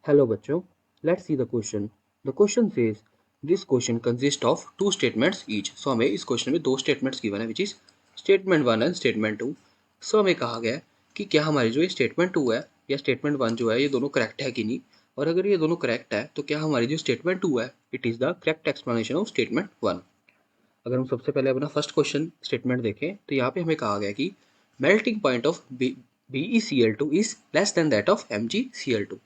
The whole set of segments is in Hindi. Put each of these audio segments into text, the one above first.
Hello बच्चों, let's see the question. The question says this question consists of two statements each. So हमें इस क्वेश्चन में दो स्टेटमेंट्स गिवन है which is statement 1 and statement 2. So हमें कहा गया है कि क्या हमारी जो ये statement 2 है या statement 1 जो है ये दोनों करेक्ट है कि नहीं, और अगर ये दोनों करेक्ट है तो क्या हमारी जो statement 2 है it is the correct explanation of statement 1. अगर हम सबसे पहले अपना फर्स्ट क्वेश्चन स्टेटमेंट देखें तो यहाँ पे हमें कहा गया कि melting point of BeCl2 is less than that of MgCl2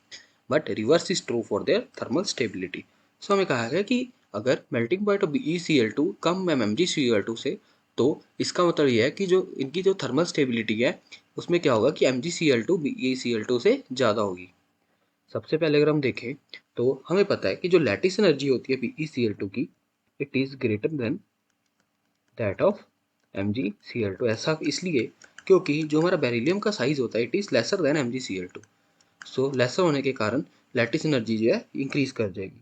but reverse is true for their thermal stability. So हमें कहा गया कि अगर मेल्टिंग पॉइंट ऑफ BeCl2 कम है MgCl2 से तो इसका मतलब यह है कि जो इनकी जो थर्मल स्टेबिलिटी है उसमें क्या होगा कि MgCl2 BeCl2 से ज़्यादा होगी. सबसे पहले अगर हम देखें तो हमें पता है कि जो लैटिस एनर्जी होती है BeCl2 की it is greater than that of MgCl2. ऐसा इसलिए क्योंकि जो हमारा बेरिलियम का साइज होता है it is lesser than MgCl2. So lesser होने के कारण लैटिस एनर्जी जो है इंक्रीज कर जाएगी.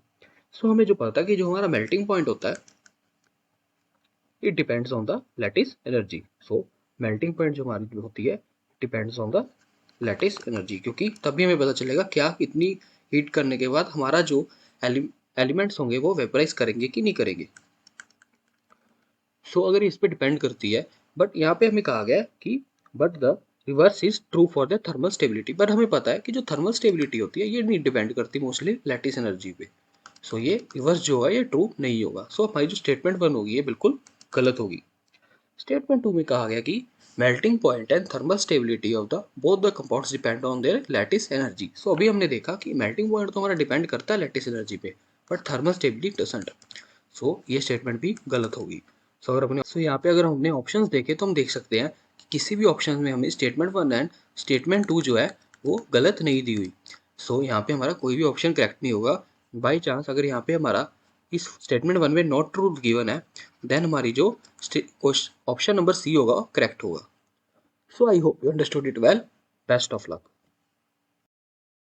सो हमें जो पता है कि जो हमारा मेल्टिंग पॉइंट होता है it depends on the lattice energy. So melting point जो हमारी होती है depends on the lattice energy, क्योंकि तभी हमें पता चलेगा क्या इतनी हीट करने के बाद हमारा जो एलिमेंट्स होंगे वो वेपराइज करेंगे कि नहीं करेंगे. सो अगर इस पे डिपेंड करती है, बट यहाँ पे हमें कहा गया है कि but the reverse is true for the thermal stability. But हमें पता है कि जो थर्मल स्टेबिलिटी होती है ये नहीं डिपेंड करती मोस्टली लैटिस एनर्जी पे. सो ये रिवर्स जो है ये ट्रू नहीं होगा. सो हमारी जो स्टेटमेंट 1 होगी ये बिल्कुल गलत होगी. स्टेटमेंट 2 में कहा गया कि melting point and thermal stability of the both the compounds depend on their lattice energy. So अभी हमने देखा कि मेल्टिंग पॉइंट तो हमारा डिपेंड करता है लैटिस एनर्जी पे बट थर्मल स्टेबिलिटी डजंट. सो ये स्टेटमेंट भी गलत होगी. सो अगर अपने यहाँ पे अगर हमने ऑप्शंस देखे तो हम देख सकते हैं कि किसी भी ऑप्शन में हमें स्टेटमेंट 1 एंड स्टेटमेंट 2 जो है वो गलत नहीं दी हुई. सो यहाँ पे हमारा कोई भी ऑप्शन करेक्ट नहीं होगा. बाई चांस अगर यहाँ पे हमारा इस स्टेटमेंट 1 में नॉट ट्रू गिवन है देन हमारी जो ऑप्शन नंबर सी होगा करेक्ट होगा. So I hope you understood it well. Best of luck.